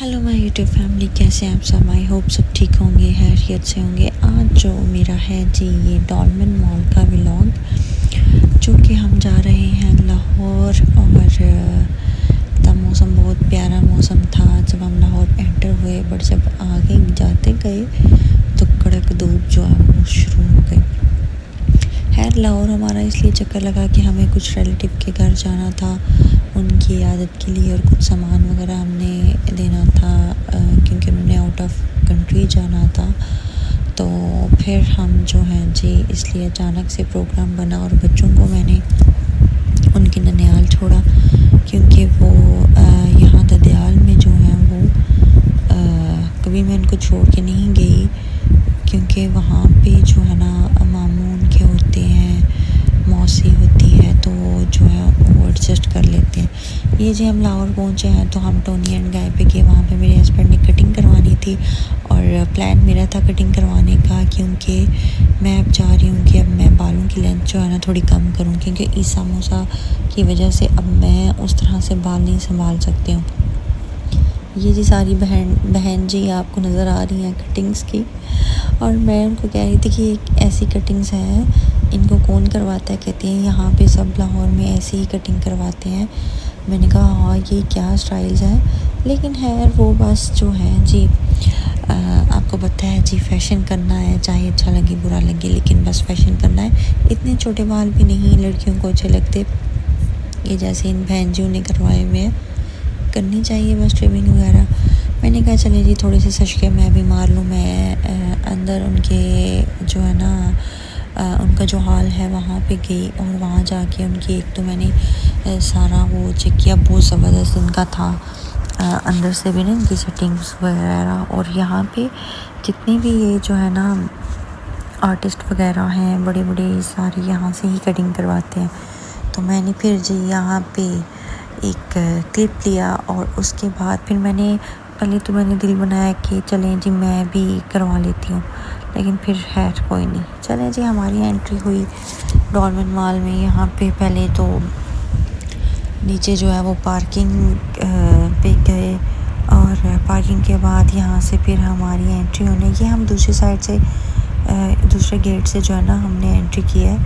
Hello my YouTube family, कैसे हैं आप सब। आई होप सब ठीक होंगे, खैरियत से होंगे। आज जो मेरा है जी ये डॉल्मेन मॉल का व्लॉग, जो कि हम जा रहे हैं लाहौर। और तब मौसम बहुत प्यारा मौसम था जब हम लाहौर एंटर हुए, बट जब आगे जाते गए तो कड़क धूप जो है वो शुरू हो गई। खैर लाहौर हमारा इसलिए चक्कर लगा कि हमें कुछ रिलेटिव के घर जाना था, उनकी इयादत के लिए, और कुछ सामान वगैरह हमने देना था क्योंकि उन्होंने आउट ऑफ कंट्री जाना था। तो फिर हम जो हैं जी इसलिए अचानक से प्रोग्राम बना और बच्चों को मैंने उनके ननिहाल छोड़ा, क्योंकि वो यहाँ ददयाल में जो है वो कभी मैं उनको छोड़ के नहीं गई, क्योंकि वहाँ पे जो है ना मामू उनके होते हैं, मौसी होती है, तो जो है वो एडजस्ट कर लेते हैं। ये जी हम लाहौर पहुँचे हैं तो हम टोनी एंड गाय पे गए। वहाँ पे मेरे हस्बैंड ने कटिंग करवानी थी और प्लान मेरा था कटिंग करवाने का, क्योंकि मैं अब चाह रही हूँ कि अब मैं बालों की लेंथ जो है ना थोड़ी कम करूँ, क्योंकि ईसा मूसा की वजह से अब मैं उस तरह से बाल नहीं संभाल सकती हूँ। ये जी सारी बहन जी आपको नज़र आ रही हैं कटिंग्स की, और मैं उनको कह रही थी कि ऐसी कटिंग्स हैं, इनको कौन करवाता है। कहती हैं यहाँ पे सब लाहौर में ऐसे ही कटिंग करवाते हैं। मैंने कहा हाँ ये क्या स्टाइल्स हैं, लेकिन है वो बस जो है जी आपको पता है जी फैशन करना है, चाहे अच्छा लगे बुरा लगे, लेकिन बस फैशन करना है। इतने छोटे बाल भी नहीं लड़कियों को अच्छे लगते, ये जैसे इन बहन जी ने करवाए हुए हैं, करनी चाहिए बस ट्रिमिंग वगैरह। मैंने कहा चले जी थोड़े से सशके मैं भी मार लूँ। मैं अंदर उनके जो है ना उनका जो हाल है वहाँ पे गई, और वहाँ जाके उनकी एक तो मैंने सारा वो चेक किया, बहुत ज़बरदस्त इनका था अंदर से भी ना इनकी सेटिंग्स वगैरह। और यहाँ पे जितने भी ये जो है ना आर्टिस्ट वगैरह हैं बड़े बड़े, सारे यहाँ से ही कटिंग करवाते हैं। तो मैंने फिर जी यहाँ पे एक क्लिप लिया, और उसके बाद फिर पहले तो मैंने दिल बनाया कि चलें जी मैं भी करवा लेती हूँ, लेकिन फिर खैर कोई नहीं। चलें जी हमारी एंट्री हुई डॉल्मेन मॉल में। यहाँ पे पहले तो नीचे जो है वो पार्किंग पे गए, और पार्किंग के बाद यहाँ से फिर हमारी एंट्री होने ये हम दूसरी साइड से दूसरे गेट से जो है ना हमने एंट्री की है।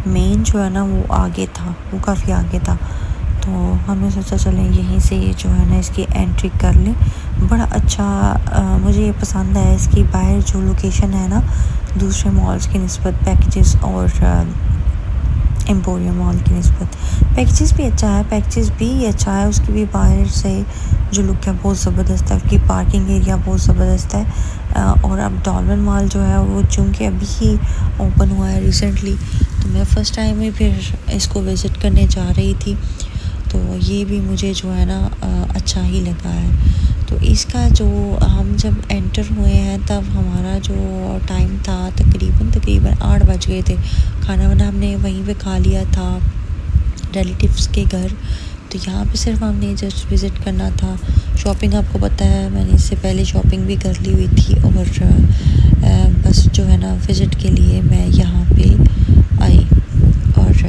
मेन जो है ना वो आगे था, वो काफ़ी आगे था, तो हमने सोचा चलें यहीं से जो है ना इसकी एंट्री कर लें। बड़ा अच्छा मुझे ये पसंद है इसकी बाहर जो लोकेशन है ना दूसरे मॉल्स की निस्बत, पैकेजेस और एम्पोरियम मॉल की निस्बत। पैकेजेस भी अच्छा है, उसकी भी बाहर से जो लुक है बहुत ज़बरदस्त है, उसकी पार्किंग एरिया बहुत ज़बरदस्त है। और अब डॉल्मेन मॉल जो है वो चूँकि अभी ही ओपन हुआ है रिसेंटली, तो मैं फ़र्स्ट टाइम में फिर इसको विज़िट करने जा रही थी, तो ये भी मुझे जो है ना अच्छा ही लगा है। तो इसका जो हम जब एंटर हुए हैं तब हमारा जो टाइम था तकरीबन 8 बज गए थे। खाना वाना हमने वहीं पे खा लिया था रिलेटिव्स के घर, तो यहाँ पे सिर्फ हमने जस्ट विज़िट करना था। शॉपिंग आपको पता है मैंने इससे पहले शॉपिंग भी कर ली हुई थी, और बस जो है ना विज़िट के लिए मैं यहाँ पे आई। और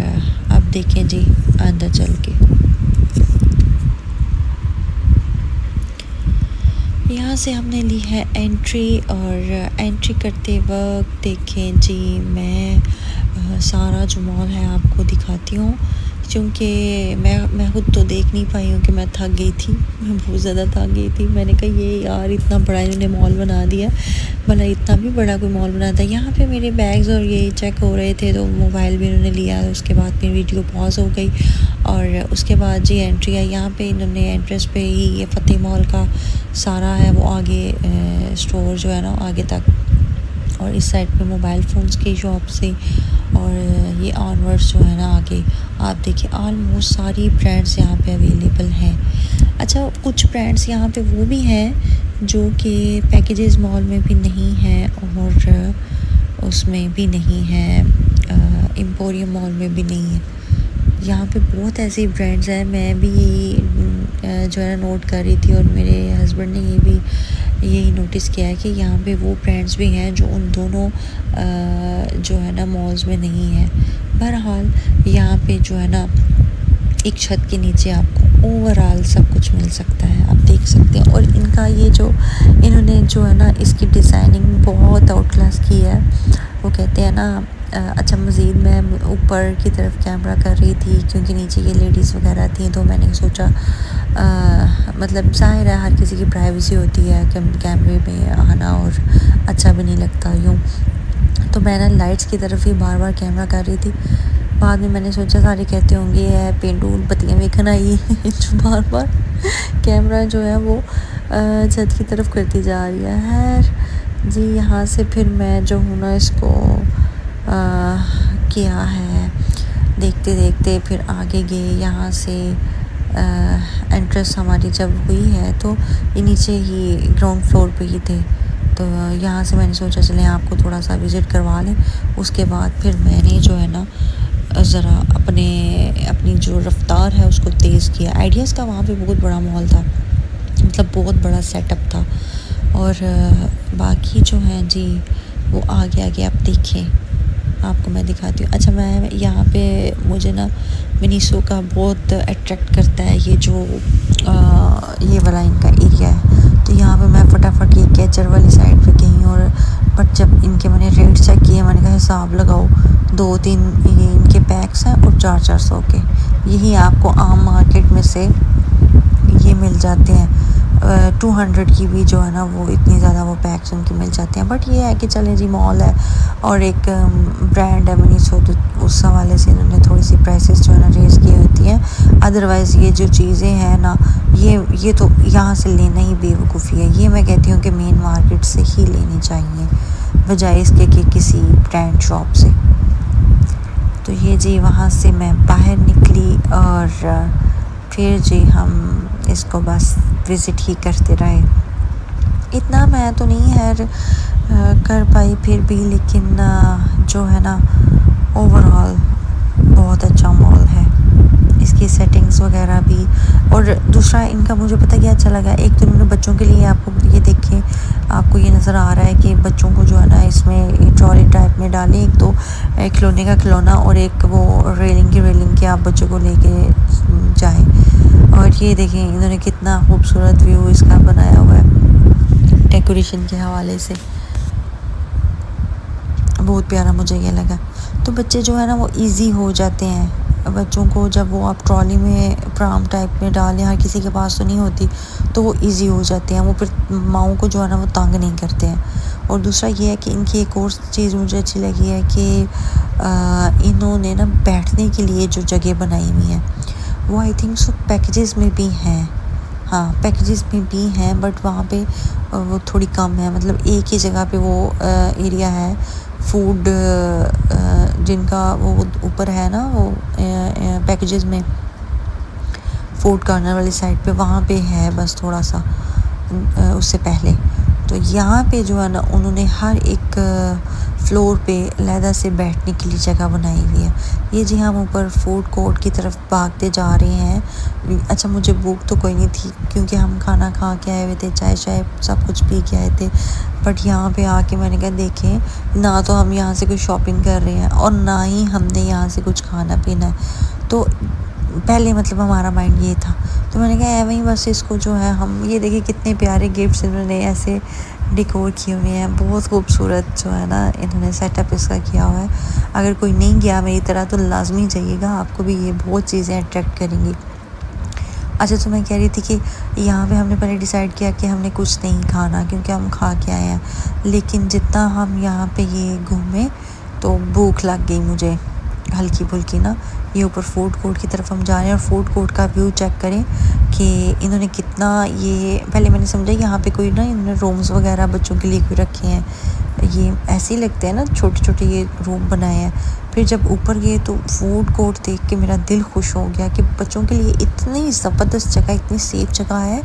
अब देखें जी अंदर चल के, यहाँ से हमने ली है एंट्री, और एंट्री करते वक्त देखें जी मैं सारा जो मॉल है आपको दिखाती हूँ, क्योंकि मैं खुद तो देख नहीं पाई हूँ कि मैं थक गई थी, मैं बहुत ज़्यादा थक गई थी। मैंने कहा ये यार इतना बड़ा इन्होंने मॉल बना दिया, भला इतना भी बड़ा कोई मॉल बना था। यहाँ पे मेरे बैग्स और ये चेक हो रहे थे, तो मोबाइल भी इन्होंने लिया, उसके बाद फिर वीडियो पॉज हो गई, और उसके बाद जी एंट्री आई। यहाँ पे इन्होंने एंट्रेंस पे ही ये फ़तेह मॉल का सारा है वो आगे स्टोर जो है ना आगे तक, और इस साइड पे मोबाइल फ़ोन्स की शॉप से, और ये ऑनवर्ड्स जो है ना आगे आप देखिए ऑलमोस्ट सारी ब्रांड्स यहाँ पे अवेलेबल हैं। अच्छा कुछ ब्रांड्स यहाँ पे वो भी हैं जो कि पैकेजेस मॉल में भी नहीं हैं, और उसमें भी नहीं है, एम्पोरियम मॉल में भी नहीं है। यहाँ पे बहुत ऐसी ब्रांड्स हैं, मैं भी जो है ना नोट कर रही थी, और मेरे हस्बैंड ने ये भी यही नोटिस किया है कि यहाँ पे वो ब्रांड्स भी हैं जो उन दोनों जो है ना मॉल्स में नहीं है। बहरहाल यहाँ पे जो है ना एक छत के नीचे आपको ओवरऑल सब कुछ मिल सकता है, आप देख सकते हैं। और इनका का ये जो इन्होंने जो है ना इसकी डिज़ाइनिंग बहुत आउट क्लास की है। वो कहते हैं ना अच्छा मज़ीद मैं ऊपर की तरफ कैमरा कर रही थी क्योंकि नीचे ये लेडीज़ वगैरह थी, तो मैंने सोचा मतलब ज़ाहिर है हर किसी की प्राइवेसी होती है कैमरे में आना, और अच्छा भी नहीं लगता यूँ। तो मैं ना लाइट्स की तरफ ही बार बार कैमरा कर रही थी। बाद में मैंने सोचा सारे कहते होंगे है पेंडू बत्तियाँ वेखन आई जो बार बार कैमरा जो है वो छत की तरफ करती जा रही है। जी यहाँ से फिर मैं जो हूँ ना इसको किया है, देखते देखते फिर आगे गए। यहाँ से एंट्रेंस हमारी जब हुई है तो ये नीचे ही ग्राउंड फ्लोर पे ही थे, तो यहाँ से मैंने सोचा चलें आपको थोड़ा सा विज़िट करवा लें। उसके बाद फिर मैंने जो है ना ज़रा अपनी जो रफ़्तार है उसको तेज़ किया। आइडियाज़ का वहाँ पे बहुत बड़ा मॉल था, मतलब बहुत बड़ा सेटअप था, और बाकी जो है जी वो आगे आप देखें, आपको मैं दिखाती हूँ। अच्छा मैं यहाँ पे मुझे ना मिनीसो का बहुत अट्रैक्ट करता है ये जो ये वाला इनका एरिया है। तो यहाँ पे मैं फटाफट ये कैचर वाली साइड पे गई, और बट जब इनके मैंने रेट चेक किए मैंने कहा हिसाब लगाओ, 2-3 ये इनके पैक्स हैं और 400 के, यही आपको आम मार्केट में से ये मिल जाते हैं। 200 की भी जो है ना वो इतनी ज़्यादा वो पैक्स उनकी मिल जाते हैं। बट ये है कि चले जी मॉल है और एक ब्रांड है मिनीसो, तो उस हवाले से इन्होंने थोड़ी सी प्राइसेस जो है ना रेज़ की होती हैं। अदरवाइज़ ये जो चीज़ें हैं ना ये तो यहाँ से लेना ही बेवकूफ़ी है। ये मैं कहती हूँ कि मेन मार्केट से ही लेनी चाहिए बजाय इसके कि किसी ब्रांड शॉप से। तो ये जी वहाँ से मैं बाहर निकली और फिर जी हम इसको बस विज़िट ही करते रहे। इतना मैं तो नहीं है कर पाई फिर भी, लेकिन जो है ना ओवरऑल बहुत अच्छा मॉल है, इसकी सेटिंग्स वगैरह भी। और दूसरा इनका मुझे पता क्या अच्छा लगा, एक तो इन्होंने बच्चों के लिए आपको ये देखें, आपको ये नज़र आ रहा है कि बच्चों को जो है ना इसमें ट्रॉली टाइप में डालें, एक तो खिलौने का खिलौना और एक वो रेलिंग के आप बच्चों को लेके जाएं। और ये देखें इन्होंने कितना खूबसूरत व्यू इसका बनाया हुआ है डेकोरेशन के हवाले से, बहुत प्यारा मुझे ये लगा। तो बच्चे जो है ना वो इजी हो जाते हैं, बच्चों को जब वो आप ट्रॉली में प्राम टाइप में डालें, हर किसी के पास तो नहीं होती, तो वो इजी हो जाते हैं, वो फिर माओं को जो है ना वो तंग नहीं करते हैं। और दूसरा ये है कि इनकी एक और चीज़ मुझे अच्छी लगी है कि इन्होंने ना बैठने के लिए जो जगह बनाई हुई है वो आई थिंक सो पैकेजेस में भी हैं, हाँ पैकेजेस में भी हैं, बट वहाँ पे वो थोड़ी कम है। मतलब एक ही जगह पे वो एरिया है फूड जिनका वो ऊपर है ना वो पैकेजेस में फूड कॉर्नर वाली साइड पे वहाँ पे है बस थोड़ा सा उससे पहले। तो यहाँ पे जो है ना उन्होंने हर एक फ्लोर पे अलहदा से बैठने के लिए जगह बनाई हुई है। ये जी हम ऊपर फूड कोर्ट की तरफ भागते जा रहे हैं। अच्छा मुझे भूख तो कोई नहीं थी क्योंकि हम खाना खा के आए हुए थे, चाय शाय सब कुछ पी के आए थे, बट यहाँ पे आके मैंने कहा देखें ना तो हम यहाँ से कुछ शॉपिंग कर रहे हैं और ना ही हमने यहाँ से कुछ खाना पीना है। तो पहले मतलब हमारा माइंड ये था, तो मैंने कहा है वहीं बस इसको जो है हम ये देखिए कितने प्यारे गिफ्ट्स इन्होंने ऐसे डेकोर किए हुए हैं, बहुत खूबसूरत जो है ना इन्होंने सेटअप इसका किया हुआ है। अगर कोई नहीं गया मेरी तरह तो लाजमी जाइएगा, आपको भी ये बहुत चीज़ें अट्रैक्ट करेंगी। अच्छा तो मैं कह रही थी कि यहाँ पे हमने पहले डिसाइड किया कि हमने कुछ नहीं खाना क्योंकि हम खा के आए हैं, लेकिन जितना हम यहाँ पे ये घूमे तो भूख लग गई मुझे हल्की फुल्की ना। ये ऊपर फूड कोर्ट की तरफ हम जा रहे हैं और फूड कोर्ट का व्यू चेक करें कि इन्होंने कितना ये पहले मैंने समझा यहाँ पे कोई ना इन्होंने रूम्स वगैरह बच्चों के लिए कोई रखे हैं, ये ऐसे ही लगते हैं ना छोटे छोटे ये रूम बनाए हैं। फिर जब ऊपर गए तो फूड कोर्ट देख के मेरा दिल खुश हो गया कि बच्चों के लिए इतनी ज़बरदस्त जगह, इतनी सेफ़ जगह है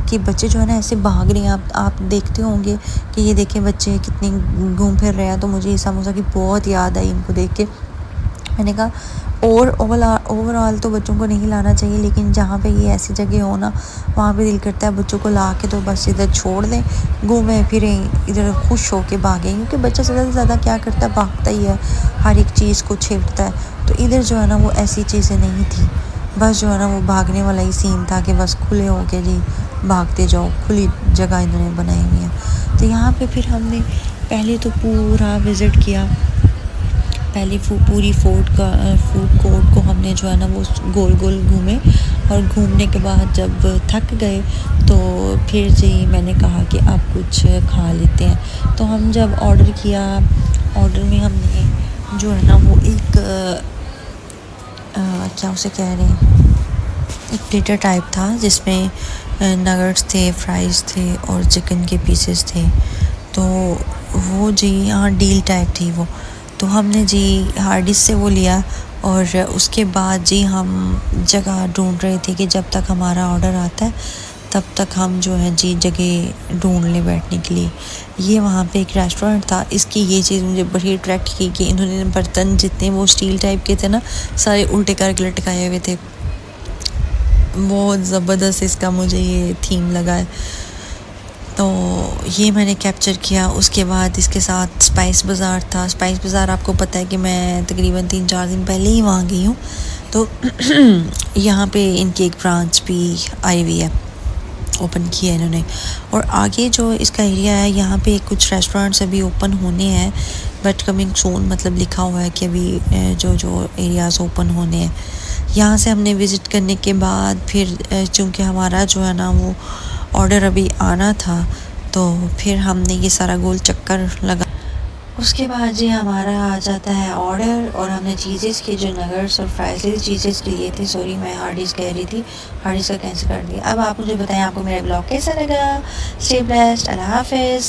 कि बच्चे जो है ना ऐसे भाग रहे हैं। आप देखते होंगे कि ये देखें बच्चे कितने घूम फिर रहे हैं, तो मुझे ईसा मूसा की बहुत याद आई इनको देख के। मैंने कहा और ओवरऑल तो बच्चों को नहीं लाना चाहिए, लेकिन जहाँ पे ये ऐसी जगह हो ना वहाँ पे दिल करता है बच्चों को ला के तो बस इधर छोड़ दें, घूमें फिरें, इधर खुश हो के भागें, क्योंकि बच्चा ज़्यादा से ज़्यादा क्या करता है भागता ही है, हर एक चीज़ को छेड़ता है। तो इधर जो है ना वो ऐसी चीज़ें नहीं थी, बस जो है ना वो भागने वाला ही सीन था कि बस खुले हो के जी भागते जाओ, खुली जगह इन्होंने बनाई हुई है। तो यहाँ पे फिर हमने पहले तो पूरा विज़िट किया, पहले पूरी फूड कोर्ट को हमने जो है ना वो गोल गोल घूमे, और घूमने के बाद जब थक गए तो फिर जी मैंने कहा कि अब कुछ खा लेते हैं। तो हम जब ऑर्डर किया, ऑर्डर में हमने जो है ना वो एक क्या उसे कह रहे हैं, एक प्लेटर टाइप था जिसमें नगेट्स थे, फ्राइज़ थे और चिकन के पीसेस थे। तो वो जी यहाँ डील टाइप थी वो, तो हमने जी हार्डिस से वो लिया, और उसके बाद जी हम जगह ढूंढ रहे थे कि जब तक हमारा ऑर्डर आता है तब तक हम जो है जी जगह ढूंढ लें बैठने के लिए। ये वहाँ पे एक रेस्टोरेंट था। इसकी ये चीज़ मुझे बड़ी अट्रैक्ट की कि इन्होंने बर्तन जितने वो स्टील टाइप के थे ना, सारे उल्टे करके लटकाए हुए थे। बहुत ज़बरदस्त इसका मुझे ये थीम लगा है, तो ये मैंने कैप्चर किया। उसके बाद इसके साथ स्पाइस बाज़ार था। स्पाइस बाज़ार आपको पता है कि मैं तकरीबन 3-4 दिन पहले ही वहाँ गई हूँ, तो यहाँ पे इनकी एक ब्रांच भी आई हुई है, ओपन किया है इन्होंने। और आगे जो इसका एरिया है यहाँ पे कुछ रेस्टोरेंट्स अभी ओपन होने हैं, बट कमिंग सून मतलब लिखा हुआ है कि अभी जो एरियाज़ ओपन होने हैं। यहाँ से हमने विज़िट करने के बाद फिर चूँकि हमारा जो है ना वो ऑर्डर अभी आना था, तो फिर हमने ये सारा गोल चक्कर लगा। उसके बाद जी हमारा आ जाता है ऑर्डर, और हमने चीज़ेस के जो नगेट्स और फ्राइज़ चीज़ेस लिए थे, सॉरी मैं हार्डीज़ कह रही थी, हार्डीज़ का कैंसिल कर दिया। अब आप मुझे बताएं आपको मेरा ब्लॉग कैसा लगा। स्टे ब्लेस्ड, अल्लाह हाफिज़।